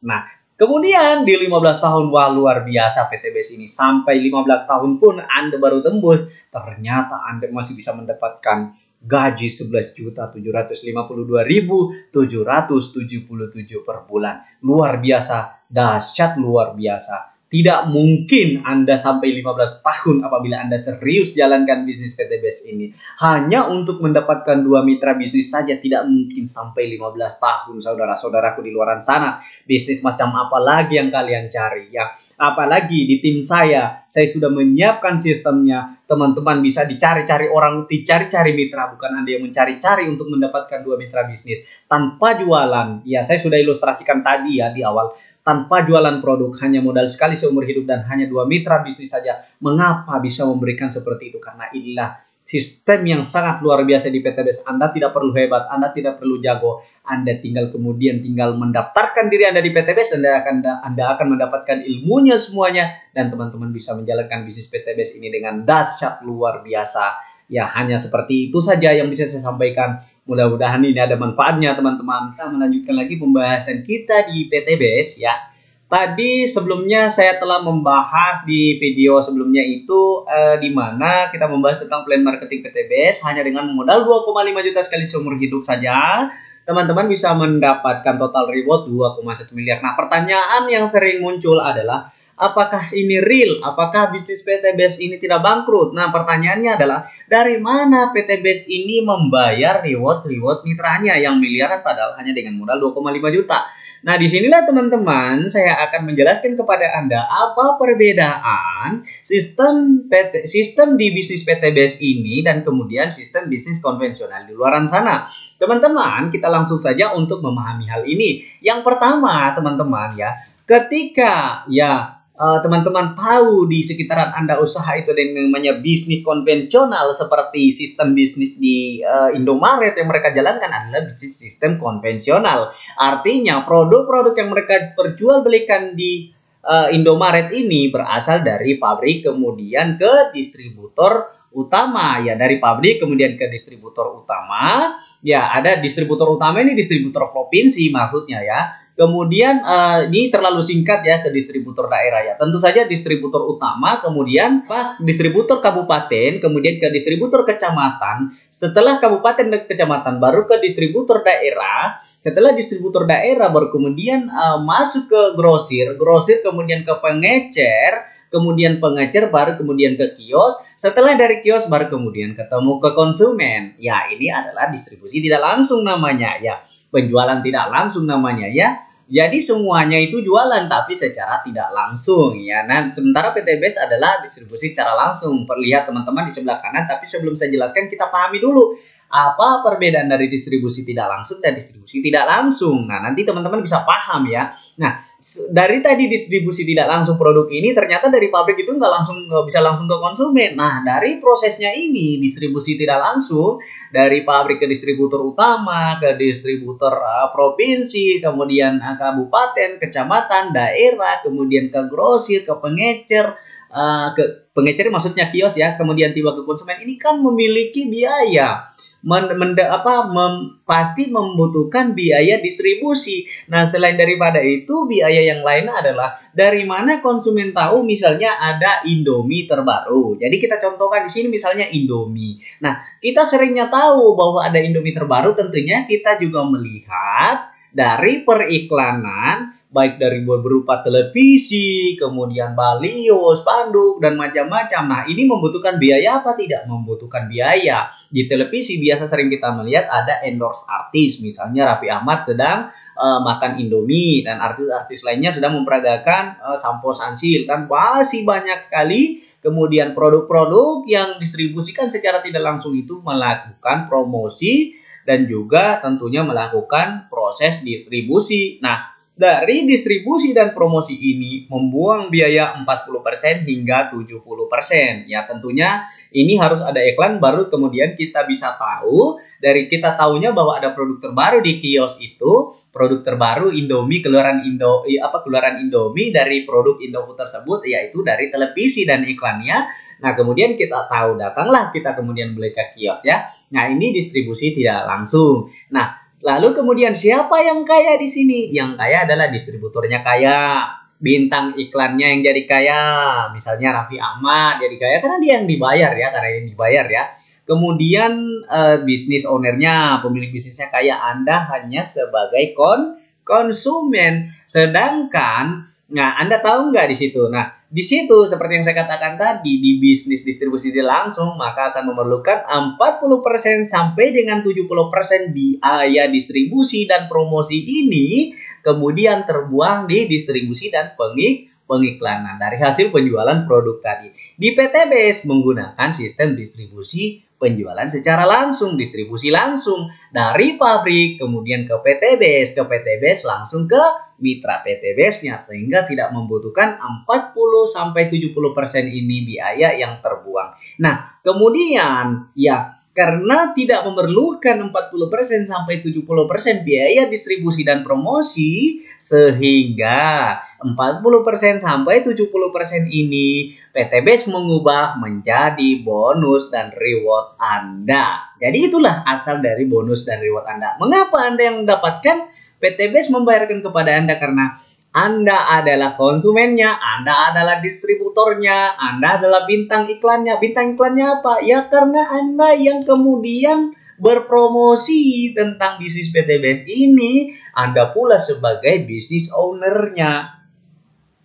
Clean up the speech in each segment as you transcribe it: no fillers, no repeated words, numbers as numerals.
Nah, kemudian di 15 tahun, wah luar biasa PTBS ini. Sampai 15 tahun pun Anda baru tembus, ternyata Anda masih bisa mendapatkan gaji 11.752.777 per bulan. Luar biasa, dahsyat luar biasa. Tidak mungkin Anda sampai 15 tahun apabila Anda serius jalankan bisnis PTBS ini. Hanya untuk mendapatkan 2 mitra bisnis saja tidak mungkin sampai 15 tahun, saudara-saudaraku di luar sana. Bisnis macam apa lagi yang kalian cari ya? Apalagi di tim saya sudah menyiapkan sistemnya. Teman-teman bisa dicari-cari orang, dicari-cari mitra, bukan Anda yang mencari-cari untuk mendapatkan 2 mitra bisnis tanpa jualan. Ya, saya sudah ilustrasikan tadi ya di awal. Tanpa jualan produk, hanya modal sekali seumur hidup dan hanya 2 mitra bisnis saja. Mengapa bisa memberikan seperti itu? Karena inilah sistem yang sangat luar biasa di PTBS. Anda tidak perlu hebat, Anda tidak perlu jago. Anda tinggal mendaftarkan diri Anda di PTBS dan Anda akan mendapatkan ilmunya semuanya. Dan teman-teman bisa menjalankan bisnis PTBS ini dengan dahsyat luar biasa. Ya, hanya seperti itu saja yang bisa saya sampaikan. Mudah-mudahan ini ada manfaatnya teman-teman. Kita melanjutkan lagi pembahasan kita di PTBS ya. Tadi sebelumnya saya telah membahas di video sebelumnya itu di mana kita membahas tentang plan marketing PTBS hanya dengan modal 2,5 juta sekali seumur hidup saja. Teman-teman bisa mendapatkan total reward 2,1 miliar. Nah, pertanyaan yang sering muncul adalah apakah ini real? Apakah bisnis PTBS ini tidak bangkrut? Nah, pertanyaannya adalah dari mana PTBS ini membayar reward mitranya yang miliaran padahal hanya dengan modal 2,5 juta? Nah, disinilah teman-teman saya akan menjelaskan kepada Anda apa perbedaan sistem di bisnis PTBS ini dan kemudian sistem bisnis konvensional di luar sana. Teman-teman, kita langsung saja untuk memahami hal ini. Yang pertama, teman-teman ya, ketika ya teman-teman tahu di sekitaran Anda usaha itu ada yang namanya bisnis konvensional seperti sistem bisnis di Indomaret yang mereka jalankan adalah bisnis sistem konvensional. Artinya produk-produk yang mereka perjualbelikan di Indomaret ini berasal dari pabrik kemudian ke distributor utama ya, dari pabrik kemudian ke distributor utama ya. Ada distributor utama ini distributor provinsi maksudnya ya. Kemudian ini terlalu singkat ya, ke distributor daerah ya. Tentu saja distributor utama, kemudian distributor kabupaten, kemudian ke distributor kecamatan. Setelah kabupaten dan kecamatan baru ke distributor daerah. Setelah distributor daerah baru kemudian masuk ke grosir, grosir kemudian ke pengecer. Kemudian pengecer baru kemudian ke kios. Setelah dari kios baru kemudian ketemu ke konsumen. Ya, ini adalah distribusi tidak langsung namanya ya. Penjualan tidak langsung namanya ya. Jadi semuanya itu jualan tapi secara tidak langsung ya. Nah, sementara PTBS adalah distribusi secara langsung. Perlihat teman-teman di sebelah kanan, tapi sebelum saya jelaskan kita pahami dulu apa perbedaan dari distribusi tidak langsung dan distribusi tidak langsung. Nah, nanti teman-teman bisa paham ya. Nah, dari tadi distribusi tidak langsung produk ini ternyata dari pabrik itu nggak bisa langsung ke konsumen. Nah, dari prosesnya ini distribusi tidak langsung dari pabrik ke distributor utama, ke distributor provinsi, kemudian kabupaten, kecamatan, daerah, kemudian ke grosir, ke pengecer, ke pengecer maksudnya kios ya, kemudian tiba ke konsumen. Ini kan memiliki biaya. Pasti membutuhkan biaya distribusi. Nah, selain daripada itu, biaya yang lain adalah dari mana konsumen tahu misalnya ada Indomie terbaru. Jadi kita contohkan di sini misalnya Indomie. Nah, kita seringnya tahu bahwa ada Indomie terbaru, tentunya kita juga melihat dari periklanan, baik dari berupa televisi, kemudian baliho, spanduk, dan macam-macam. Nah, ini membutuhkan biaya apa? Tidak membutuhkan biaya. Di televisi biasa sering kita melihat ada endorse artis, misalnya Raffi Ahmad sedang makan Indomie, dan artis-artis lainnya sedang memperagakan sampo Sunsilk, dan masih banyak sekali. Kemudian produk-produk yang distribusikan secara tidak langsung itu melakukan promosi dan juga tentunya melakukan proses distribusi. Nah, dari distribusi dan promosi ini membuang biaya 40% hingga 70%. Ya, tentunya ini harus ada iklan baru kemudian kita bisa tahu. Dari kita tahunya bahwa ada produk terbaru di kios itu, produk terbaru Indomie, keluaran Indomie dari produk Indofood tersebut, yaitu dari televisi dan iklannya. Nah, kemudian kita tahu, datanglah kita kemudian beli ke kios ya. Nah, ini distribusi tidak langsung. Nah, lalu kemudian siapa yang kaya di sini? Yang kaya adalah distributornya kaya, bintang iklannya yang jadi kaya. Misalnya Raffi Ahmad jadi kaya karena dia yang dibayar ya, karena yang dibayar ya. Kemudian bisnis ownernya, pemilik bisnisnya kaya, Anda hanya sebagai konsumen. Sedangkan, nah Anda tahu nggak di situ? Nah, di situ seperti yang saya katakan tadi, di bisnis distribusi tidak langsung maka akan memerlukan 40% sampai dengan 70% biaya distribusi dan promosi ini kemudian terbuang di distribusi dan pengiklanan dari hasil penjualan produk tadi. Di PTBS menggunakan sistem distribusi penjualan secara langsung, distribusi langsung dari pabrik kemudian ke PTBS langsung ke mitra PTBS-nya sehingga tidak membutuhkan 40-70% ini biaya yang terbuang. Nah, kemudian ya karena tidak memerlukan 40% sampai 70% biaya distribusi dan promosi sehingga 40% sampai 70% ini PTBS mengubah menjadi bonus dan reward Anda. Jadi itulah asal dari bonus dan reward Anda. Mengapa Anda yang mendapatkan? PTBS membayarkan kepada Anda karena Anda adalah konsumennya, Anda adalah distributornya, Anda adalah bintang iklannya. Bintang iklannya apa? Ya karena Anda yang kemudian berpromosi tentang bisnis PTBS ini, Anda pula sebagai bisnis ownernya.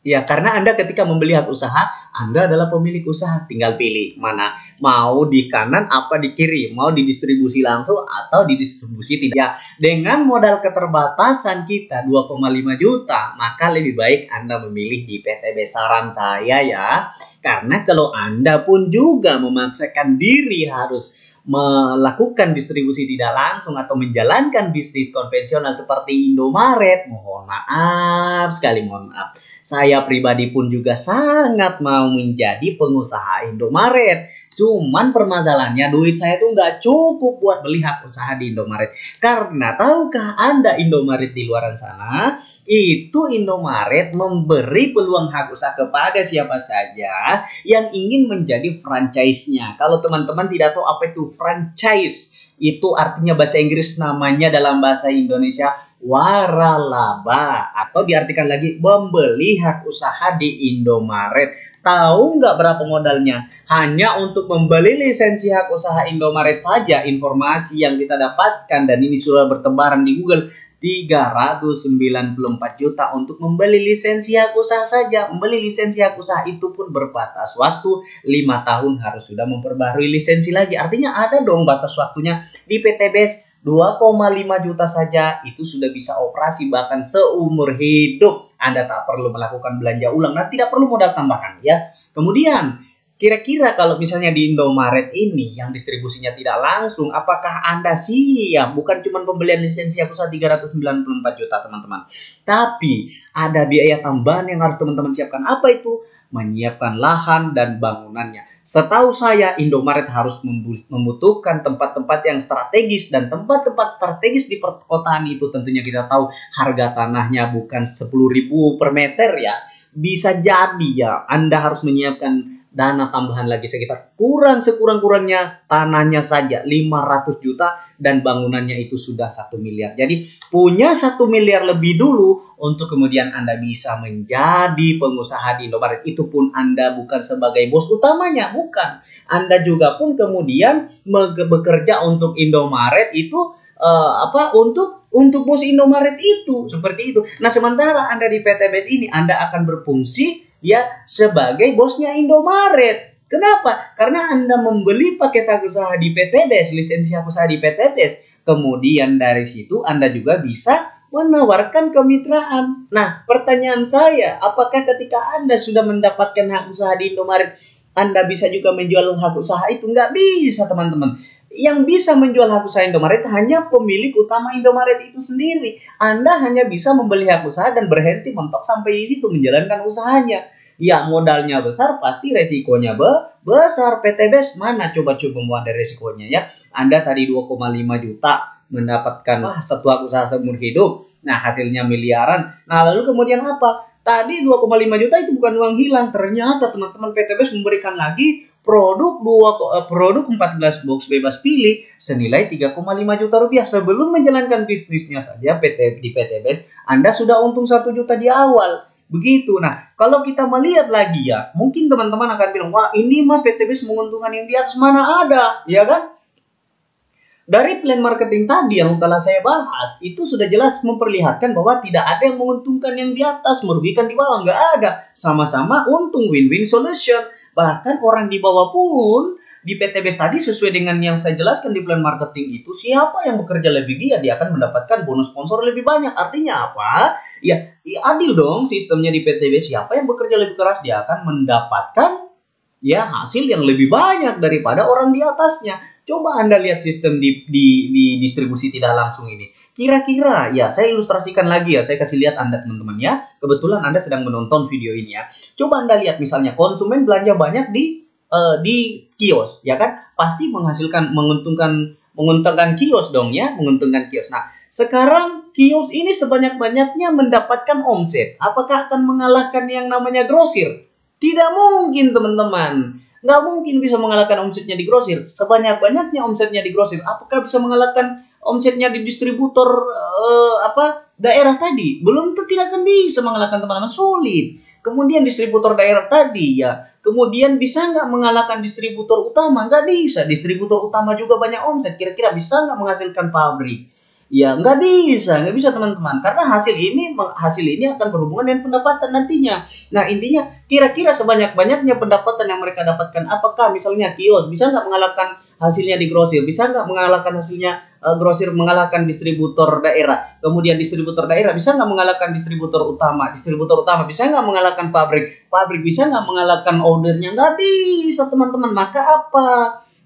Ya, karena Anda ketika membeli hak usaha, Anda adalah pemilik usaha. Tinggal pilih mana. Mau di kanan apa di kiri. Mau didistribusi langsung atau didistribusi tidak. Ya, dengan modal keterbatasan kita 2,5 juta, maka lebih baik Anda memilih di PTB. Saran saya ya. Karena kalau Anda pun juga memaksakan diri harus melakukan distribusi tidak langsung atau menjalankan bisnis konvensional seperti Indomaret, mohon maaf sekali, mohon maaf. Saya pribadi pun juga sangat mau menjadi pengusaha Indomaret. Cuman permasalahannya duit saya tuh nggak cukup buat beli hak usaha di Indomaret. Karena tahukah Anda Indomaret di luar sana, itu Indomaret memberi peluang hak usaha kepada siapa saja yang ingin menjadi franchise-nya. Kalau teman-teman tidak tahu apa itu franchise, itu artinya bahasa Inggris, namanya dalam bahasa Indonesia waralaba, atau diartikan lagi membeli hak usaha di Indomaret. Tahu nggak berapa modalnya? Hanya untuk membeli lisensi hak usaha Indomaret saja, informasi yang kita dapatkan dan ini sudah bertebaran di Google, 394 juta untuk membeli lisensi hak usaha saja. Membeli lisensi hak usaha itu pun berbatas waktu 5 tahun harus sudah memperbarui lisensi lagi. Artinya ada dong batas waktunya. Di PTBS 2,5 juta saja itu sudah bisa operasi bahkan seumur hidup. Anda tak perlu melakukan belanja ulang dan tidak perlu modal tambahan ya. Kemudian kira-kira kalau misalnya di Indomaret ini yang distribusinya tidak langsung, apakah Anda siap? Bukan cuma pembelian lisensi hak usaha 394 juta teman-teman. Tapi ada biaya tambahan yang harus teman-teman siapkan. Apa itu? Menyiapkan lahan dan bangunannya. Setahu saya Indomaret harus membutuhkan tempat-tempat yang strategis, dan tempat-tempat strategis di perkotaan itu tentunya kita tahu harga tanahnya bukan 10.000 per meter ya. Bisa jadi ya Anda harus menyiapkan dana tambahan lagi sekitar sekurang-kurangnya tanahnya saja 500 juta dan bangunannya itu sudah 1 miliar. Jadi punya 1 miliar lebih dulu untuk kemudian Anda bisa menjadi pengusaha di Indomaret. Itu pun Anda bukan sebagai bos utamanya, bukan. Anda juga pun kemudian bekerja untuk Indomaret itu untuk bos Indomaret itu, seperti itu. Nah, sementara Anda di PTBS ini Anda akan berfungsi ya sebagai bosnya Indomaret. Kenapa? Karena Anda membeli paket hak usaha di PTBS, lisensi hak usaha di PTBS. Kemudian dari situ Anda juga bisa menawarkan kemitraan. Nah, pertanyaan saya, apakah ketika Anda sudah mendapatkan hak usaha di Indomaret, Anda bisa juga menjual hak usaha itu? Nggak bisa, teman-teman. Yang bisa menjual hak usaha Indomaret hanya pemilik utama Indomaret itu sendiri. Anda hanya bisa membeli hak usaha dan berhenti mentok sampai di situ menjalankan usahanya. Ya, modalnya besar, pasti resikonya besar. PTBS mana coba-coba mau ada resikonya ya. Anda tadi 2,5 juta mendapatkan satu hak usaha seumur hidup. Nah, hasilnya miliaran. Nah, lalu kemudian apa? Tadi 2,5 juta itu bukan uang hilang. Ternyata teman-teman PTBS memberikan lagi produk 14 box bebas pilih senilai 3,5 juta rupiah. Sebelum menjalankan bisnisnya saja di PTBS, Anda sudah untung 1 juta di awal. Begitu. Nah, kalau kita melihat lagi ya, mungkin teman-teman akan bilang, wah ini mah PTBS menguntungkan yang di atas, mana ada, ya kan? Dari plan marketing tadi yang telah saya bahas, itu sudah jelas memperlihatkan bahwa tidak ada yang menguntungkan yang di atas, merugikan di bawah, nggak ada. Sama-sama untung, win-win solution. Bahkan orang di bawah pun, di PTBS tadi sesuai dengan yang saya jelaskan di plan marketing itu, siapa yang bekerja lebih giat, dia akan mendapatkan bonus sponsor lebih banyak. Artinya apa? Ya adil dong sistemnya di PTBS. Siapa yang bekerja lebih keras, dia akan mendapatkan ya hasil yang lebih banyak daripada orang di atasnya. Coba Anda lihat sistem di distribusi tidak langsung ini. Kira-kira ya saya ilustrasikan lagi ya, saya kasih lihat Anda teman-teman ya. Kebetulan Anda sedang menonton video ini ya. Coba Anda lihat misalnya konsumen belanja banyak di kios ya kan, pasti menguntungkan kios dong ya, menguntungkan kios. Nah, sekarang kios ini sebanyak-banyaknya mendapatkan omset. Apakah akan mengalahkan yang namanya grosir? Tidak mungkin teman-teman. Nggak mungkin bisa mengalahkan omsetnya di grosir. Sebanyak-banyaknya omsetnya di grosir. Apakah bisa mengalahkan omsetnya di distributor daerah tadi? Belum tentu, tidak akan bisa mengalahkan teman-teman. Sulit. Kemudian distributor daerah tadi ya. Kemudian bisa nggak mengalahkan distributor utama? Nggak bisa. Distributor utama juga banyak omset. Kira-kira bisa nggak menghasilkan pabrik? Ya nggak bisa teman-teman, karena hasil ini akan berhubungan dengan pendapatan nantinya. Nah intinya kira-kira sebanyak-banyaknya pendapatan yang mereka dapatkan, apakah misalnya kios bisa nggak mengalahkan hasilnya di grosir, bisa nggak mengalahkan hasilnya grosir mengalahkan distributor daerah, kemudian distributor daerah bisa nggak mengalahkan distributor utama bisa nggak mengalahkan pabrik bisa nggak mengalahkan ordernya, nggak bisa teman-teman. Maka apa?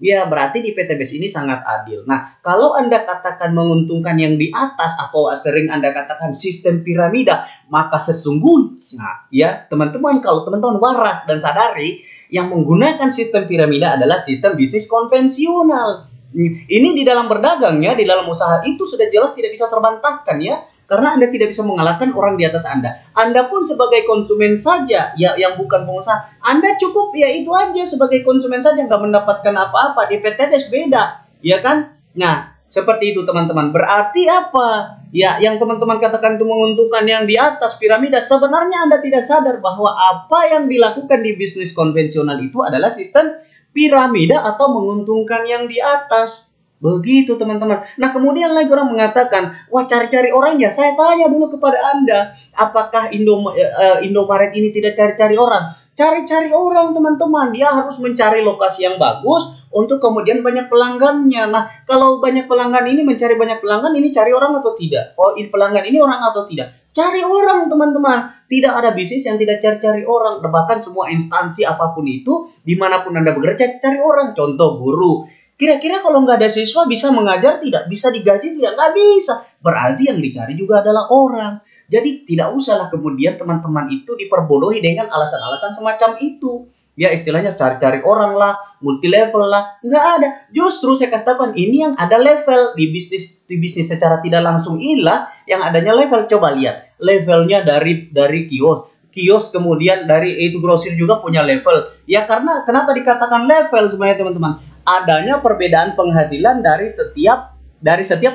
Ya, berarti di PTBS ini sangat adil. Nah, kalau Anda katakan menguntungkan yang di atas atau sering Anda katakan sistem piramida, maka sesungguhnya ya, teman-teman, kalau teman-teman waras dan sadari, yang menggunakan sistem piramida adalah sistem bisnis konvensional. Ini di dalam berdagang ya, di dalam usaha itu sudah jelas tidak bisa terbantahkan ya. Karena Anda tidak bisa mengalahkan orang di atas Anda. Anda pun sebagai konsumen saja, ya yang bukan pengusaha, Anda cukup ya itu aja sebagai konsumen saja, nggak mendapatkan apa-apa. Di PTBS beda, ya kan? Nah, seperti itu teman-teman. Berarti apa? Ya, yang teman-teman katakan itu menguntungkan yang di atas piramida, sebenarnya Anda tidak sadar bahwa apa yang dilakukan di bisnis konvensional itu adalah sistem piramida atau menguntungkan yang di atas. Begitu teman-teman. Nah kemudian lagi orang mengatakan, wah cari-cari orang ya. Saya tanya dulu kepada Anda, apakah Indomaret ini tidak cari-cari orang? Cari-cari orang teman-teman. Dia harus mencari lokasi yang bagus untuk kemudian banyak pelanggannya. Nah kalau banyak pelanggan ini mencari banyak pelanggan, ini cari orang atau tidak? Oh pelanggan ini orang atau tidak? Cari orang teman-teman. Tidak ada bisnis yang tidak cari-cari orang. Bahkan semua instansi apapun itu, dimanapun Anda bekerja, cari orang. Contoh guru. Kira-kira kalau nggak ada siswa bisa mengajar tidak? Bisa digaji tidak? Nggak bisa. Berarti yang dicari juga adalah orang. Jadi tidak usahlah kemudian teman-teman itu diperbodohi dengan alasan-alasan semacam itu. Ya istilahnya cari-cari orang lah, multi level lah. Nggak ada. Justru saya katakan ini yang ada level di bisnis secara tidak langsung, inilah yang adanya level. Coba lihat levelnya dari kios kemudian dari itu grosir juga punya level. Ya karena kenapa dikatakan level sebenarnya teman-teman? Adanya perbedaan penghasilan dari setiap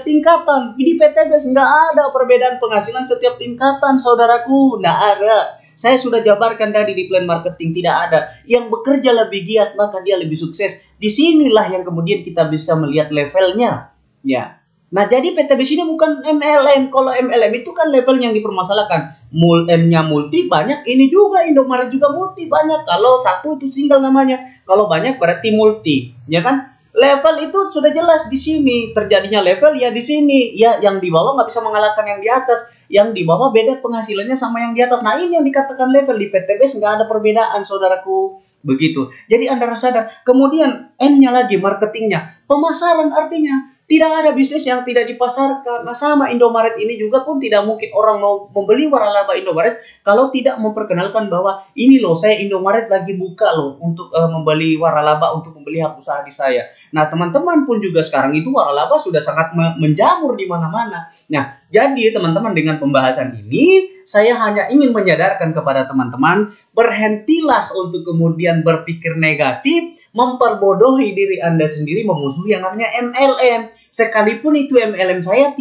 tingkatan. Di PTBS nggak ada perbedaan penghasilan setiap tingkatan, saudaraku. Nggak ada. Saya sudah jabarkan tadi di plan marketing, tidak ada. Yang bekerja lebih giat, maka dia lebih sukses. Disinilah yang kemudian kita bisa melihat levelnya. Ya. Nah, jadi PTBS ini bukan MLM. Kalau MLM itu kan level yang dipermasalahkan. M-nya multi banyak, ini juga Indomaret juga multi banyak. Kalau satu itu single namanya. Kalau banyak berarti multi, ya kan? Level itu sudah jelas di sini. Terjadinya level ya di sini. Ya, yang di bawah nggak bisa mengalahkan yang di atas. Yang di bawah beda penghasilannya sama yang di atas. Nah, ini yang dikatakan level. Di PTBS nggak ada perbedaan, saudaraku. Begitu. Jadi Anda harus sadar. Kemudian M-nya lagi, marketingnya. Pemasaran artinya tidak ada bisnis yang tidak dipasarkan. Nah sama Indomaret ini juga pun tidak mungkin orang mau membeli waralaba Indomaret kalau tidak memperkenalkan bahwa ini loh saya Indomaret lagi buka loh untuk membeli waralaba untuk membeli hak usaha di saya. Nah teman-teman pun juga sekarang itu waralaba sudah sangat menjamur di mana-mana. Nah jadi teman-teman dengan pembahasan ini saya hanya ingin menyadarkan kepada teman-teman, berhentilah untuk kemudian berpikir negatif, memperbodohi diri Anda sendiri, memusuhi yang namanya MLM. Sekalipun itu MLM, saya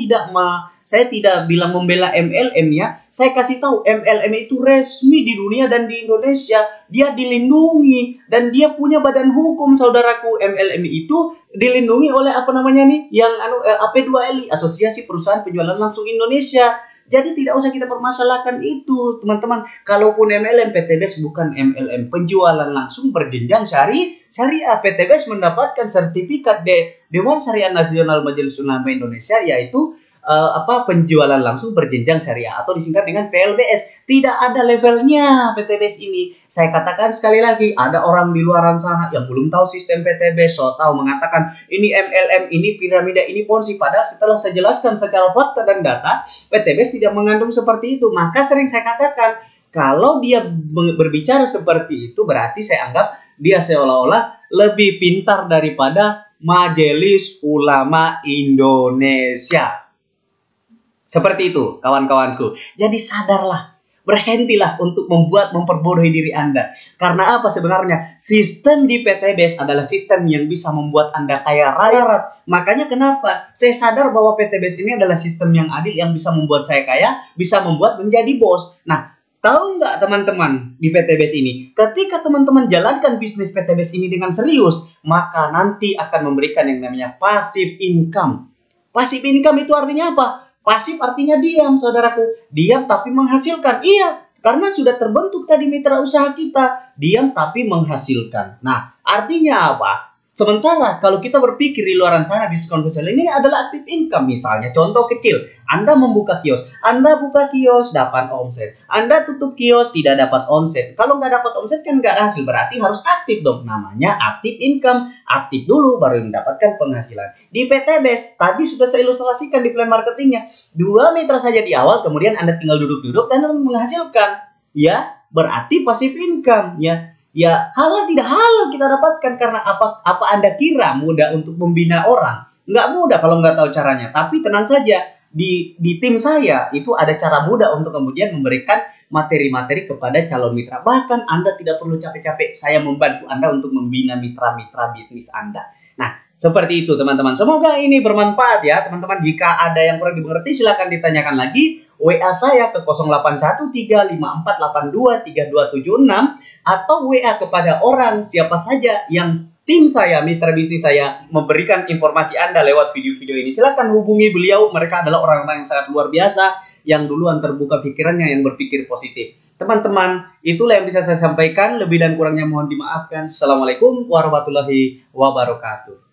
tidak bilang membela MLM ya. Saya kasih tahu MLM itu resmi di dunia dan di Indonesia. Dia dilindungi dan dia punya badan hukum, saudaraku. MLM itu dilindungi oleh apa namanya nih? Yang AP2LI, Asosiasi Perusahaan Penjualan Langsung Indonesia. Jadi tidak usah kita permasalahkan itu, teman-teman. Kalaupun MLM, PTBS bukan MLM, penjualan langsung berjenjang syariah. PTBS mendapatkan sertifikat Dewan Syariah Nasional Majelis Ulama Indonesia, yaitu penjualan langsung berjenjang syariah atau disingkat dengan PLBS. Tidak ada levelnya PTBS ini. Saya katakan sekali lagi, ada orang di luaran sana yang belum tahu sistem PTBS, so tahu mengatakan ini MLM, ini piramida, ini ponzi. Padahal setelah saya jelaskan secara fakta dan data, PTBS tidak mengandung seperti itu. Maka sering saya katakan, kalau dia berbicara seperti itu, berarti saya anggap dia seolah-olah lebih pintar daripada Majelis Ulama Indonesia. Seperti itu, kawan-kawanku. Jadi sadarlah, berhentilah untuk memperbodohi diri Anda. Karena apa sebenarnya? Sistem di PTBS adalah sistem yang bisa membuat Anda kaya raya. Makanya kenapa saya sadar bahwa PTBS ini adalah sistem yang adil, yang bisa membuat saya kaya, bisa membuat menjadi bos. Nah, tahu nggak teman-teman di PTBS ini? Ketika teman-teman jalankan bisnis PTBS ini dengan serius, maka nanti akan memberikan yang namanya passive income. Passive income itu artinya apa? Pasif artinya diam, saudaraku. Diam tapi menghasilkan. Iya, karena sudah terbentuk tadi mitra usaha kita. Diam tapi menghasilkan. Nah, artinya apa? Sementara kalau kita berpikir di luaran sana bisnis konvensional ini adalah active income. Misalnya contoh kecil, Anda membuka kios. Anda buka kios dapat omset. Anda tutup kios tidak dapat omset. Kalau nggak dapat omset kan nggak ada hasil. Berarti harus aktif dong. Namanya active income. Aktif dulu baru mendapatkan penghasilan. Di PTBS tadi sudah saya ilustrasikan di plan marketingnya. 2 mitra saja di awal, kemudian Anda tinggal duduk-duduk dan menghasilkan. Ya, berarti passive income ya. Ya, halal tidak halal kita dapatkan. Karena apa Anda kira mudah untuk membina orang? Nggak mudah kalau nggak tahu caranya. Tapi tenang saja, di tim saya itu ada cara mudah untuk kemudian memberikan materi-materi kepada calon mitra. Bahkan Anda tidak perlu capek-capek. Saya membantu Anda untuk membina mitra-mitra bisnis Anda. Nah, seperti itu teman-teman. Semoga ini bermanfaat ya teman-teman. Jika ada yang kurang dimengerti silahkan ditanyakan lagi. WA saya ke 081354823276 atau WA kepada orang siapa saja yang tim saya, mitra bisnis saya memberikan informasi Anda lewat video-video ini. Silahkan hubungi beliau. Mereka adalah orang-orang yang sangat luar biasa, yang duluan terbuka pikirannya, yang berpikir positif. Teman-teman, itulah yang bisa saya sampaikan. Lebih dan kurangnya mohon dimaafkan. Assalamualaikum warahmatullahi wabarakatuh.